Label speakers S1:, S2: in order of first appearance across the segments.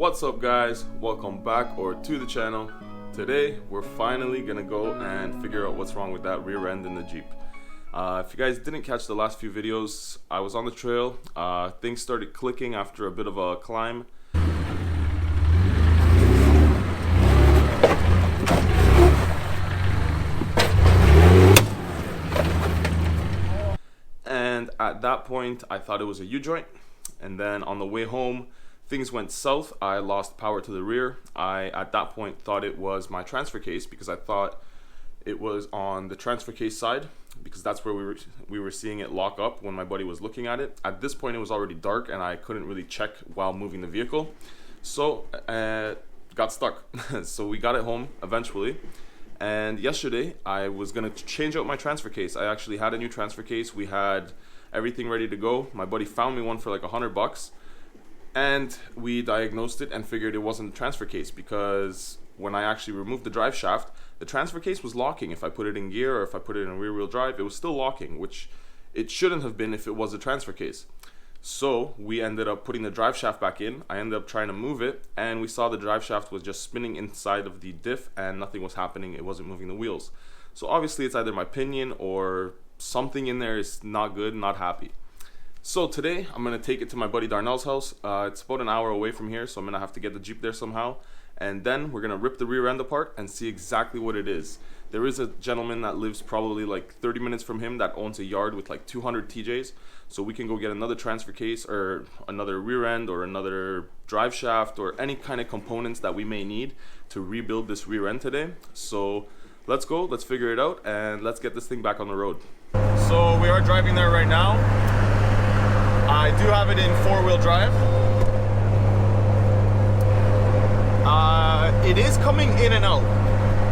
S1: What's up guys, welcome back or to the channel. Today we're finally gonna go and figure out what's wrong with that rear end in the Jeep. If you guys didn't catch the last few videos, I was on the trail. Things started clicking after a bit of a climb. And at that point I thought it was a U-joint, and then on the way home things went south. I lost power to the rear. I at that point thought it was my transfer case because I thought it was on the transfer case side because that's where we were seeing it lock up when my buddy was looking at it. At this point it was already dark and I couldn't really check while moving the vehicle, so got stuck. So we got it home eventually, and yesterday I was gonna change out my transfer case. I actually had a new transfer case. We had everything ready to go. My buddy found me one for like $100, and we diagnosed it and figured it wasn't the transfer case because when I actually removed the drive shaft, the transfer case was locking. If I put it in gear or if I put it in rear wheel drive, it was still locking, which it shouldn't have been if it was a transfer case. So we ended up putting the drive shaft back in. I ended up trying to move it, and we saw the drive shaft was just spinning inside of the diff and nothing was happening. It wasn't moving the wheels. So obviously it's either my pinion or something in there is not good, not happy. So today I'm gonna take it to my buddy Darnell's house. It's about an hour away from here, so I'm gonna have to get the Jeep there somehow, and then we're gonna rip the rear end apart and see exactly what it is. There is a gentleman that lives probably like 30 minutes from him that owns a yard with like 200 TJs, so we can go get another transfer case or another rear end or another drive shaft or any kind of components that we may need to rebuild this rear end today. So let's go, let's figure it out, and let's get this thing back on the road. So we are driving there right now. I do have it in four-wheel drive. It is coming in and out.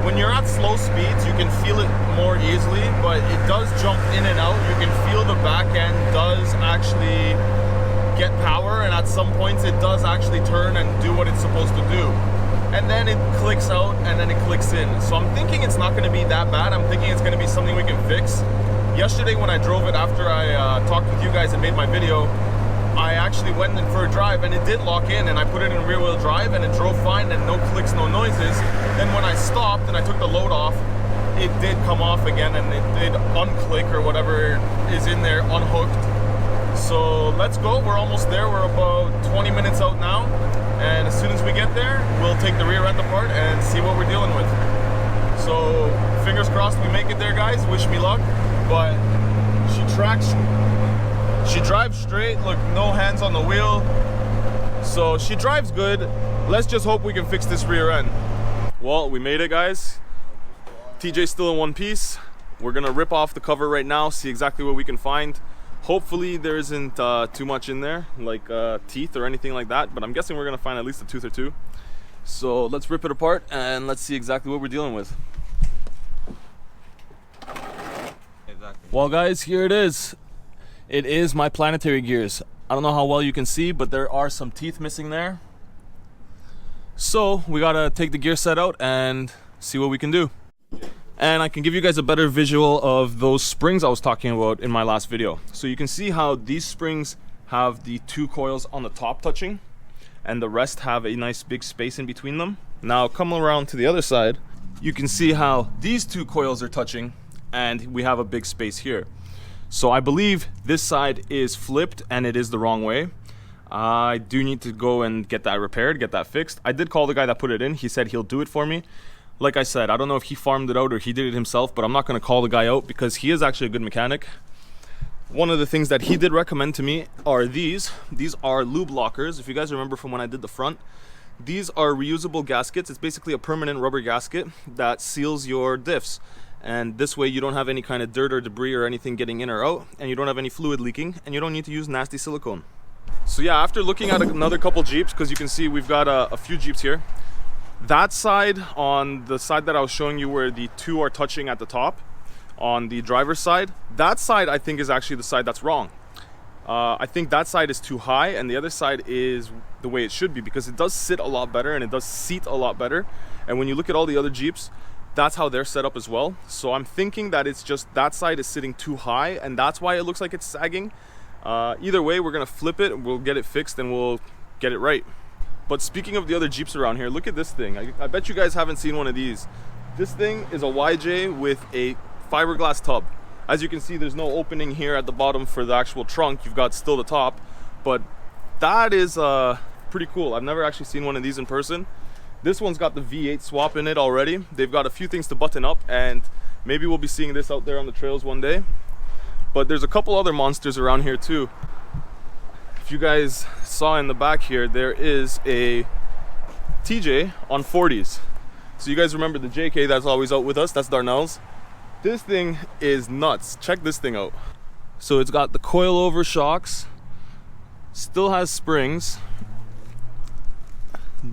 S1: When you're at slow speeds, you can feel it more easily, but it does jump in and out. You can feel the back end does actually get power, and at some points it does actually turn and do what it's supposed to do. And then it clicks out and then it clicks in. So I'm thinking it's not going to be that bad. I'm thinking it's going to be something we can fix. Yesterday when I drove it after I talked with you guys and made my video, I actually went in for a drive and it did lock in, and I put it in rear wheel drive and it drove fine and no clicks, no noises. Then when I stopped and I took the load off, it did come off again and it did unclick or whatever is in there, unhooked. So let's go, we're almost there. We're about 20 minutes out now, and as soon as we get there, we'll take the rear end apart and see what we're dealing with. So fingers crossed we make it there, guys. Wish me luck. But she drives straight, look, no hands on the wheel, so she drives good. Let's just hope we can fix this rear end. Well, we made it, guys. TJ's still in one piece. We're gonna rip off the cover right now, see exactly what we can find. Hopefully there isn't too much in there, like teeth or anything like that, but I'm guessing we're gonna find at least a tooth or two. So let's rip it apart and let's see exactly what we're dealing with. Well guys, here it is. It is my planetary gears. I don't know how well you can see, but there are some teeth missing there. So we gotta take the gear set out and see what we can do. And I can give you guys a better visual of those springs I was talking about in my last video. So you can see how these springs have the two coils on the top touching, and the rest have a nice big space in between them. Now come around to the other side, you can see how these two coils are touching and we have a big space here. So I believe this side is flipped and it is the wrong way. I do need to go and get that repaired, get that fixed. I did call the guy that put it in. He said he'll do it for me. Like I said, I don't know if he farmed it out or he did it himself, but I'm not going to call the guy out because he is actually a good mechanic. One of the things that he did recommend to me are these. These are lube lockers. If you guys remember from when I did the front, these are reusable gaskets. It's basically a permanent rubber gasket that seals your diffs. And this way you don't have any kind of dirt or debris or anything getting in or out, and you don't have any fluid leaking, and you don't need to use nasty silicone. So yeah, after looking at another couple Jeeps, because you can see we've got a few Jeeps here, that side, on the side that I was showing you where the two are touching at the top on the driver's side, that side I think is actually the side that's wrong. I think that side is too high and the other side is the way it should be, because it does sit a lot better and it does seat a lot better. And when you look at all the other Jeeps, that's how they're set up as well. So I'm thinking that it's just that side is sitting too high and that's why it looks like it's sagging. Either way, we're gonna flip it, we'll get it fixed and we'll get it right. But speaking of the other Jeeps around here, look at this thing. I bet you guys haven't seen one of these. This thing is a YJ with a fiberglass tub. As you can see, there's no opening here at the bottom for the actual trunk. You've got still the top, but that is pretty cool. I've never actually seen one of these in person. This one's got the V8 swap in it already. They've got a few things to button up, and maybe we'll be seeing this out there on the trails one day. But there's a couple other monsters around here too. If you guys saw in the back here, there is a TJ on 40s. So you guys remember the JK that's always out with us? That's Darnell's. This thing is nuts. Check this thing out. So it's got the coilover shocks, still has springs,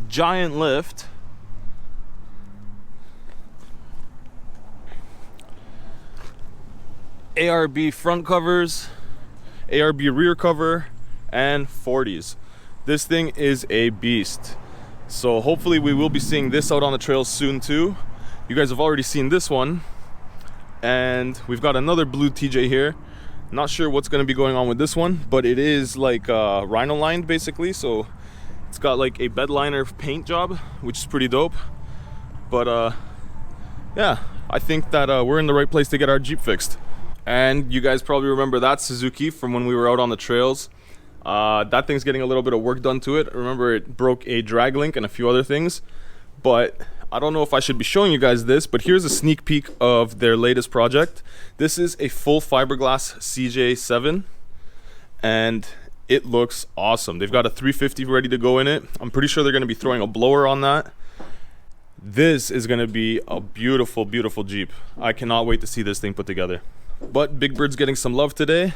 S1: giant lift, ARB front covers, ARB rear cover, and 40s. This thing is a beast. So hopefully we will be seeing this out on the trails soon too. You guys have already seen this one, and we've got another blue TJ here. Not sure what's going to be going on with this one, but it is like rhino lined basically, so it's got like a bed liner paint job, which is pretty dope. But yeah, I think that we're in the right place to get our Jeep fixed. And you guys probably remember that Suzuki from when we were out on the trails. That thing's getting a little bit of work done to it. Remember, it broke a drag link and a few other things, but I don't know if I should be showing you guys this, but here's a sneak peek of their latest project. This is a full fiberglass CJ7, and it looks awesome. They've got a 350 ready to go in it. I'm pretty sure they're going to be throwing a blower on that. This is going to be a beautiful, beautiful Jeep. I cannot wait to see this thing put together. But Big Bird's getting some love today.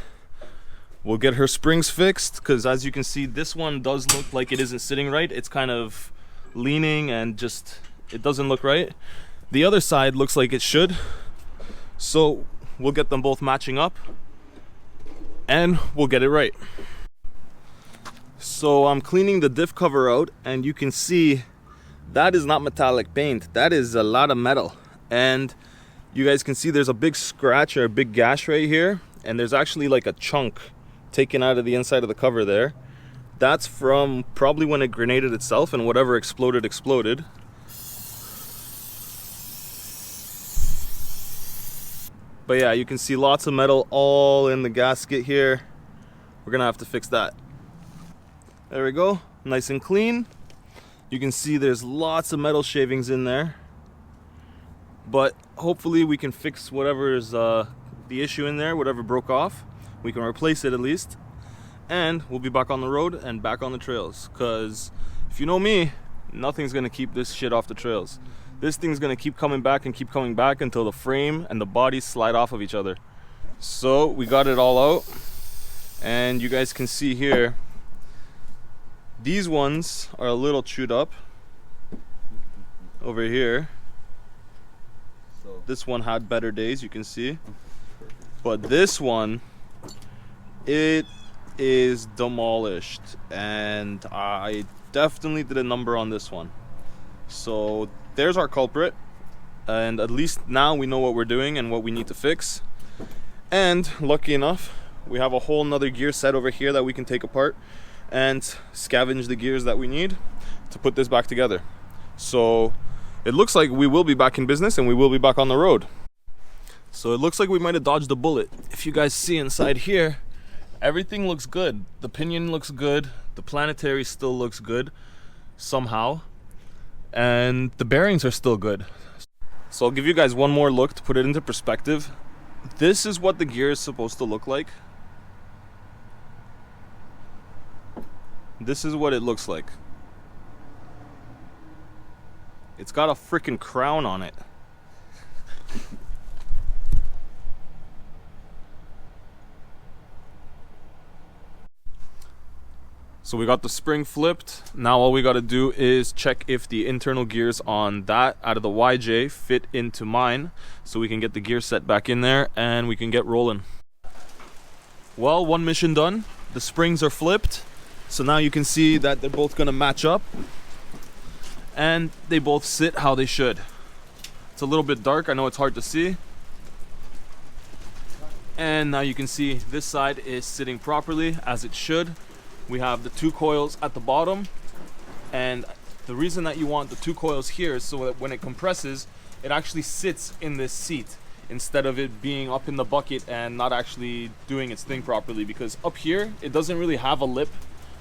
S1: We'll get her springs fixed, because as you can see, this one does look like it isn't sitting right. It's kind of leaning and just, it doesn't look right. The other side looks like it should. So we'll get them both matching up and we'll get it right. So I'm cleaning the diff cover out, and you can see that is not metallic paint. That is a lot of metal. And you guys can see there's a big scratch or a big gash right here, and there's actually like a chunk taken out of the inside of the cover there. That's from probably when it grenaded itself, and whatever exploded. But yeah, you can see lots of metal all in the gasket here. We're gonna have to fix that. There we go, nice and clean. You can see there's lots of metal shavings in there, but hopefully we can fix whatever is the issue in there, whatever broke off. We can replace it at least, and we'll be back on the road and back on the trails, because if you know me, nothing's gonna keep this shit off the trails. This thing's gonna keep coming back until the frame and the body slide off of each other. So we got it all out, and you guys can see here, these ones are a little chewed up over here. This one had better days, you can see, but this one, it is demolished, and I definitely did a number on this one. So there's our culprit, and at least now we know what we're doing and what we need to fix. And lucky enough, we have a whole nother gear set over here that we can take apart and scavenge the gears that we need to put this back together. So it looks like we will be back in business and we will be back on the road. So it looks like we might have dodged a bullet. If you guys see inside here, everything looks good. The pinion looks good, the planetary still looks good somehow, and the bearings are still good. So I'll give you guys one more look to put it into perspective. This is what the gear is supposed to look like. This is what it looks like. It's got a freaking crown on it. So we got the spring flipped. Now all we got to do is check if the internal gears on that out of the YJ fit into mine, so we can get the gear set back in there and we can get rolling. Well, one mission done. The springs are flipped. So now you can see that they're both going to match up, and they both sit how they should. It's a little bit dark, I know it's hard to see. And now you can see this side is sitting properly as it should. We have the two coils at the bottom, And the reason that you want the 2 coils here is so that when it compresses, it actually sits in this seat instead of it being up in the bucket and not actually doing its thing properly, because up here it doesn't really have a lip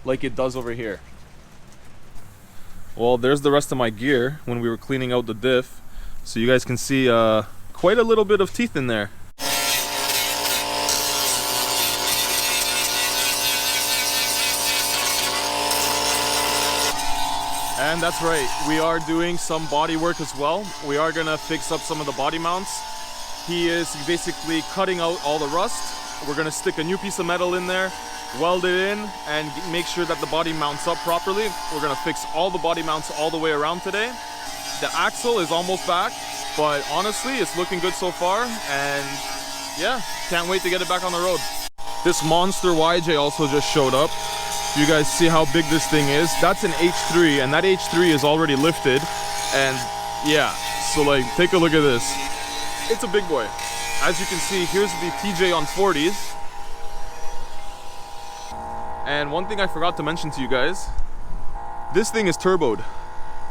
S1: like it does over here. Well, there's the rest of my gear when we were cleaning out the diff, so you guys can see quite a little bit of teeth in there. And that's right, we are doing some body work as well. We are gonna fix up some of the body mounts. He is basically cutting out all the rust. We're gonna stick a new piece of metal in there, weld it in, and make sure that the body mounts up properly. We're gonna fix all the body mounts all the way around today. The axle is almost back, but honestly, it's looking good so far, and yeah, can't wait to get it back on the road. This monster YJ also just showed up. You guys see how big this thing is? That's an H3, and that H3 is already lifted, and yeah, so like, take a look at this. It's a big boy. As you can see, here's the PJ on 40s. And one thing I forgot to mention to you guys, this thing is turboed.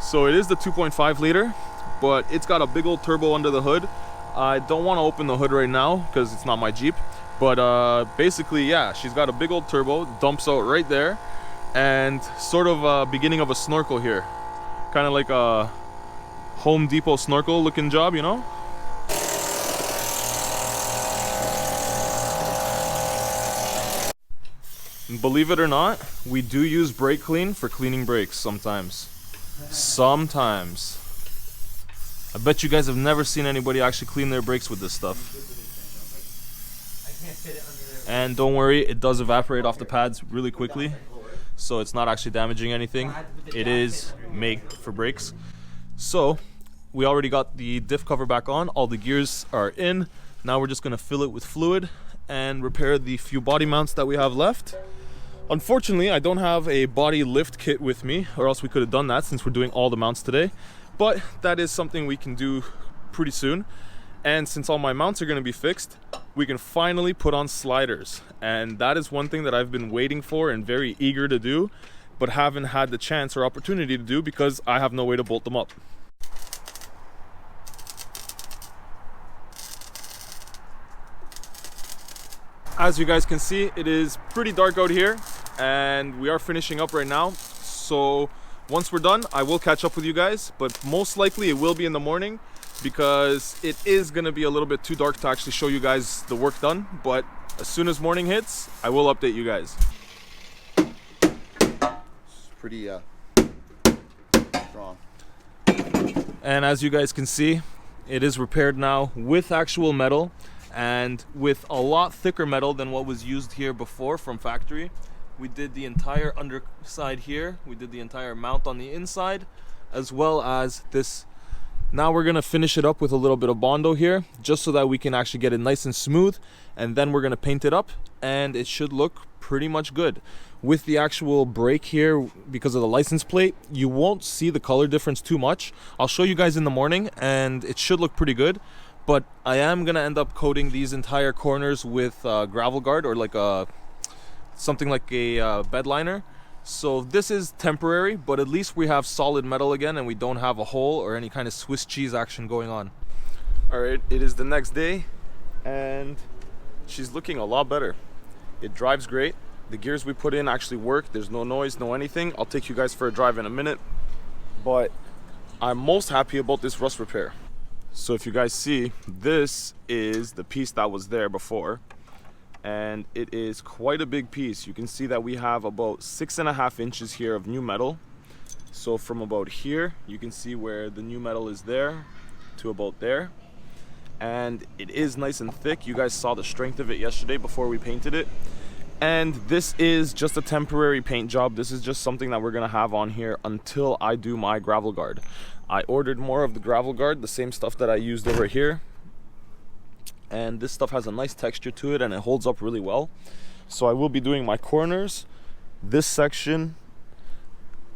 S1: So it is the 2.5 liter, but it's got a big old turbo under the hood. I don't want to open the hood right now because it's not my Jeep. But basically, yeah, she's got a big old turbo, dumps out right there, and sort of a beginning of a snorkel here. Kind of like a Home Depot snorkel looking job, you know? And believe it or not, we do use brake clean for cleaning brakes sometimes. Sometimes. I bet you guys have never seen anybody actually clean their brakes with this stuff. And don't worry, it does evaporate off the pads really quickly, so it's not actually damaging anything. It is made for brakes. So we already got the diff cover back on, all the gears are in. Now we're just going to fill it with fluid and repair the few body mounts that we have left. Unfortunately, I don't have a body lift kit with me, or else we could have done that since we're doing all the mounts today, but that is something we can do pretty soon. And since all my mounts are going to be fixed, we can finally put on sliders. And that is one thing that I've been waiting for and very eager to do, but haven't had the chance or opportunity to do because I have no way to bolt them up. As you guys can see, it is pretty dark out here and we are finishing up right now. So once we're done, I will catch up with you guys, but most likely it will be in the morning, because it is going to be a little bit too dark to actually show you guys the work done. But as soon as morning hits, I will update you guys.
S2: It's pretty strong.
S1: And as you guys can see, it is repaired now with actual metal and with a lot thicker metal than what was used here before from factory. We did the entire underside here, we did the entire mount on the inside, as well as this. Now we're gonna finish it up with a little bit of Bondo here, just so that we can actually get it nice and smooth, and then we're gonna paint it up, and it should look pretty much good. With the actual brake here, because of the license plate, you won't see the color difference too much. I'll show you guys in the morning, and it should look pretty good. But I am gonna end up coating these entire corners with gravel guard, or like something like a bed liner. So this is temporary, but at least we have solid metal again and we don't have a hole or any kind of Swiss cheese action going on. All right, it is the next day and she's looking a lot better. It drives great. The gears we put in actually work. There's no noise, no anything. I'll take you guys for a drive in a minute, but I'm most happy about this rust repair. So if you guys see, this is the piece that was there before. And it is quite a big piece. You can see that we have about 6.5 inches here of new metal. So from about here, you can see where the new metal is there to about there. And it is nice and thick. You guys saw the strength of it yesterday before we painted it. And this is just a temporary paint job. This is just something that we're gonna have on here until I do my gravel guard. I ordered more of the gravel guard, the same stuff that I used over here. And this stuff has a nice texture to it and it holds up really well. So I will be doing my corners, this section,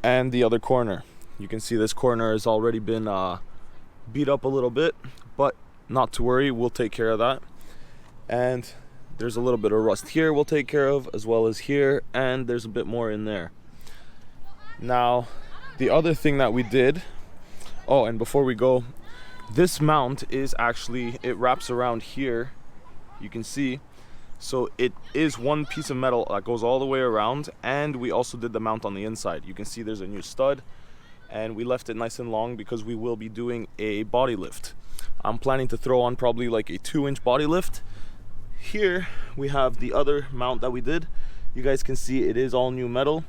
S1: and the other corner. You can see this corner has already been beat up a little bit, but not to worry, we'll take care of that. And there's a little bit of rust here we'll take care of, as well as here, and there's a bit more in there. Now, The other thing that we did, oh, and before we go, this mount is actually, it wraps around here, you can see. So it is one piece of metal that goes all the way around, and we also did the mount on the inside. You can see there's a new stud, and we left it nice and long because we will be doing a body lift. I'm planning to throw on probably like a 2-inch body lift. Here we have the other mount that we did. You guys can see it is all new metal.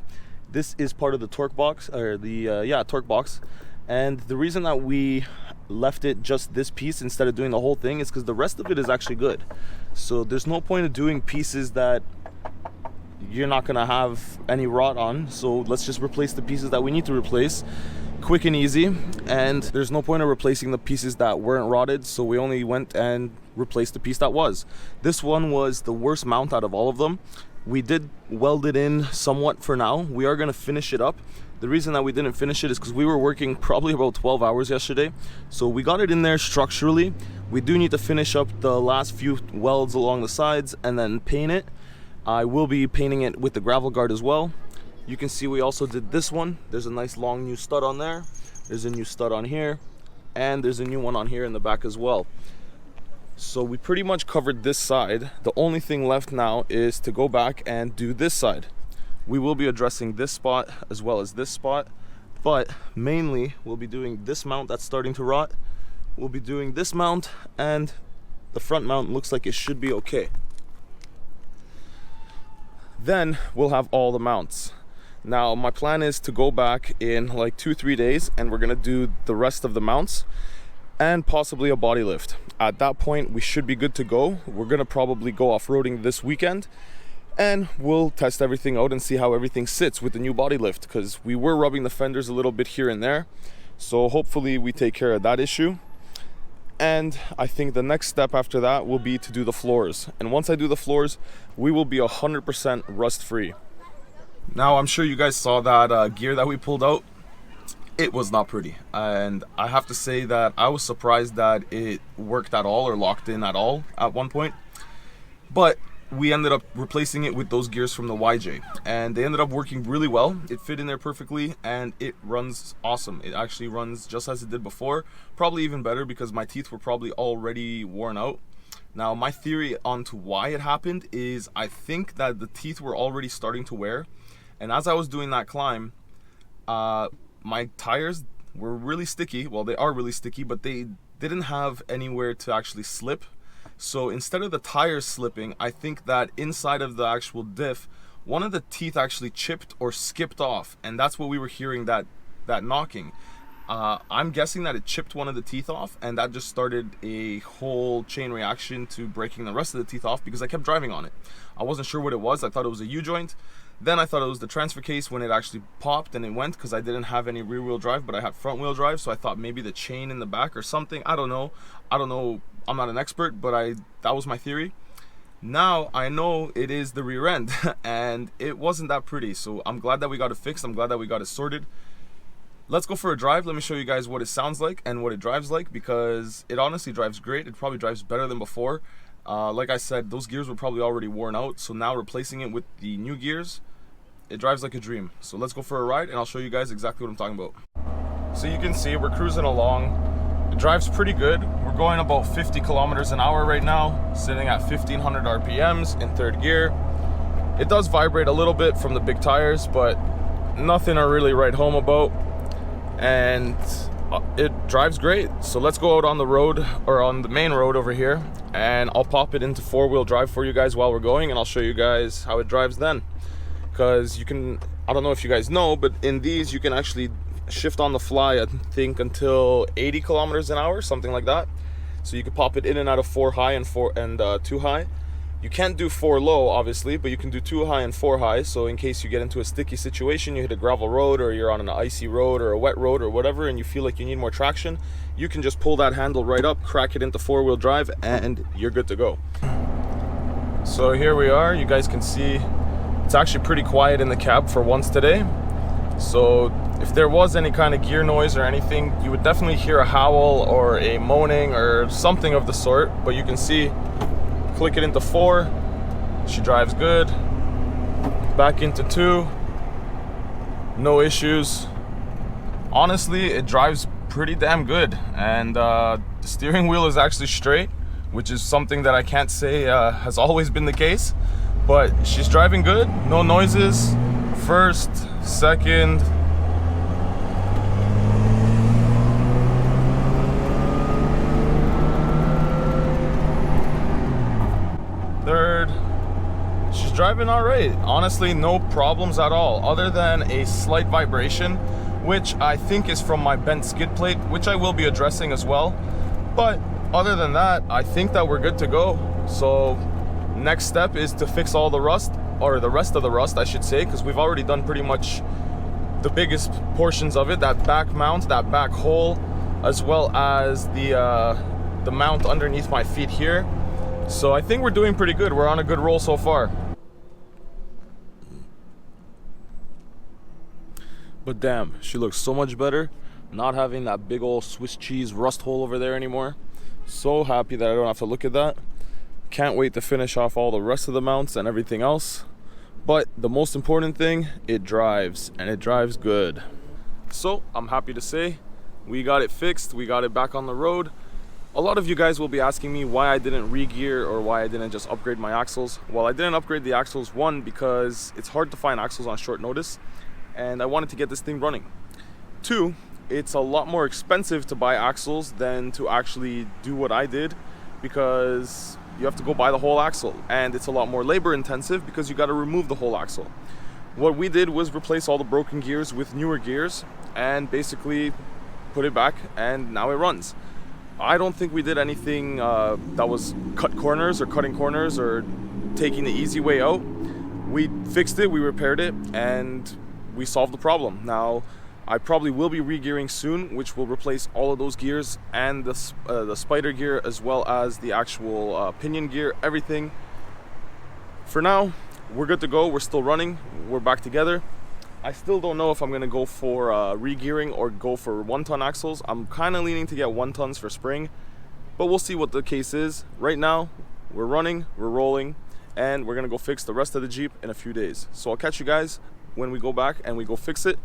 S1: This is part of the torque box, or the torque box. And the reason that we left it just this piece instead of doing the whole thing is because the rest of it is actually good. So there's no point of doing pieces that you're not gonna have any rot on. So let's just replace the pieces that we need to replace, quick and easy. And there's no point of replacing the pieces that weren't rotted, so we only went and replaced the piece that was. This one was the worst mount out of all of them. We did weld it in somewhat for now. We are gonna finish it up. The reason that we didn't finish it is because we were working probably about 12 hours yesterday. So we got it in there structurally. We do need to finish up the last few welds along the sides and then paint it. I will be painting it with the gravel guard as well. You can see we also did this one. There's a nice long new stud on there. There's a new stud on here. And there's a new one on here in the back as well. So we pretty much covered this side. The only thing left now is to go back and do this side. We will be addressing this spot as well as this spot, but mainly we'll be doing this mount that's starting to rot. We'll be doing this mount, and the front mount looks like it should be okay. Then we'll have all the mounts. Now my plan is to go back in like 2-3 days, and we're gonna do the rest of the mounts and possibly a body lift. At that point we should be good to go. We're gonna probably go off-roading this weekend, and we'll test everything out and see how everything sits with the new body lift, because we were rubbing the fenders a little bit here and there. So hopefully we take care of that issue. And I think the next step after that will be to do the floors. And once I do the floors, we will be 100% rust free. Now I'm sure you guys saw that gear that we pulled out. It was not pretty. And I have to say that I was surprised that it worked at all or locked in at all at one point. But we ended up replacing it with those gears from the YJ, and they ended up working really well. It fit in there perfectly, and it runs awesome. It actually runs just as it did before, probably even better because my teeth were probably already worn out. Now my theory onto why it happened is I think that the teeth were already starting to wear, and as I was doing that climb, my tires were really sticky. Well, they are really sticky, but they didn't have anywhere to actually slip. So instead of the tires slipping, I think that inside of the actual diff, one of the teeth actually chipped or skipped off, and that's what we were hearing, that knocking. I'm guessing that it chipped one of the teeth off, and that just started a whole chain reaction to breaking the rest of the teeth off because I kept driving on it. I wasn't sure what it was. I thought it was a U-joint. Then I thought it was the transfer case when it actually popped and it went, because I didn't have any rear wheel drive, but I had front wheel drive, so I thought maybe the chain in the back or something. I don't know. I'm not an expert, but that was my theory. Now I know it is the rear end and it wasn't that pretty, so I'm glad that we got it fixed. I'm glad that we got it sorted. Let's go for a drive. Let me show you guys what it sounds like and what it drives like, because it honestly drives great. It probably drives better than before. Like I said, those gears were probably already worn out, so now replacing it with the new gears, it drives like a dream. So let's go for a ride and I'll show you guys exactly what I'm talking about. So you can see we're cruising along. It drives pretty good. We're going about 50 kilometers an hour right now, sitting at 1500 RPMs in third gear. It does vibrate a little bit from the big tires, but nothing to really write home about. And it drives great. So let's go out on the road, or on the main road over here, and I'll pop it into 4-wheel drive for you guys while we're going, and I'll show you guys how it drives then. Because you can, I don't know if you guys know, but in these you can actually shift on the fly, I think, until 80 kilometers an hour, something like that. So you can pop it in and out of 4 high and 2 high. You can't do 4 low, obviously, but you can do 2 high and 4 high. So in case you get into a sticky situation, you hit a gravel road, or you're on an icy road or a wet road or whatever, and you feel like you need more traction, you can just pull that handle right up, crack it into 4-wheel drive, and you're good to go. So here we are. You guys can see it's actually pretty quiet in the cab for once today. So if there was any kind of gear noise or anything, you would definitely hear a howl or a moaning or something of the sort. But you can see, click it into 4, she drives good. Back into 2, no issues. honestly, it drives pretty damn good, and the steering wheel is actually straight, which is something that I can't say has always been the case, but she's driving good, no noises. First, second, third. She's driving all right. Honestly, no problems at all, other than a slight vibration, which I think is from my bent skid plate, which I will be addressing as well. But other than that, I think that we're good to go. So next step is to fix all the rust, or the rest of the rust, I should say, because we've already done pretty much the biggest portions of it. That back mount, that back hole, as well as the mount underneath my feet here. So I think we're doing pretty good. We're on a good roll so far. But damn, she looks so much better not having that big old Swiss cheese rust hole over there anymore. So happy that I don't have to look at that. Can't wait to finish off all the rest of the mounts and everything else. But the most important thing, it drives, and it drives good. So I'm happy to say we got it fixed, we got it back on the road. A lot of you guys will be asking me why I didn't re-gear or why I didn't just upgrade my axles. Well, I didn't upgrade the axles, one, because it's hard to find axles on short notice, and I wanted to get this thing running. Two, it's a lot more expensive to buy axles than to actually do what I did, because you have to go buy the whole axle, and it's a lot more labor intensive because you got to remove the whole axle. What we did was replace all the broken gears with newer gears and basically put it back, and now it runs. I don't think we did anything that was cutting corners or taking the easy way out. We fixed it, we repaired it, and we solved the problem. Now, I probably will be re-gearing soon, which will replace all of those gears and the spider gear, as well as the actual pinion gear, everything. For now, we're good to go. We're still running. We're back together. I still don't know if I'm going to go for re-gearing or go for 1-ton axles. I'm kind of leaning to get 1-tons for spring, but we'll see what the case is. Right now, we're running, we're rolling, and we're going to go fix the rest of the Jeep in a few days. So I'll catch you guys when we go back and we go fix it.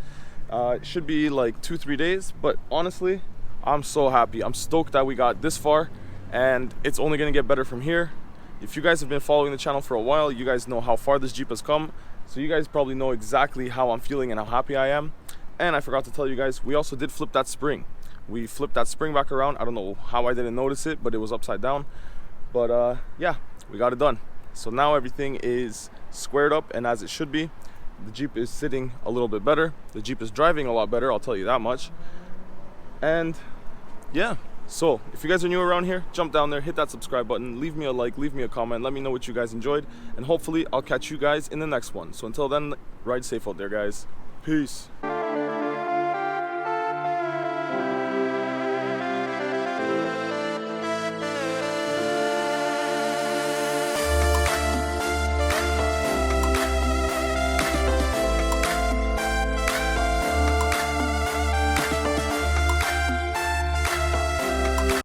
S1: It should be like 2-3 days, but honestly, I'm so happy. I'm stoked that we got this far, and it's only going to get better from here. If you guys have been following the channel for a while, you guys know how far this Jeep has come. So you guys probably know exactly how I'm feeling and how happy I am. And I forgot to tell you guys, we also did flip that spring. We flipped that spring back around. I don't know how I didn't notice it, but it was upside down. But yeah, we got it done. So now everything is squared up and as it should be. The Jeep is sitting a little bit better. The Jeep is driving a lot better, I'll tell you that much. And yeah, so if you guys are new around here, jump down there, hit that subscribe button, leave me a like, leave me a comment, let me know what you guys enjoyed, and hopefully I'll catch you guys in the next one. So until then, ride safe out there, guys. Peace.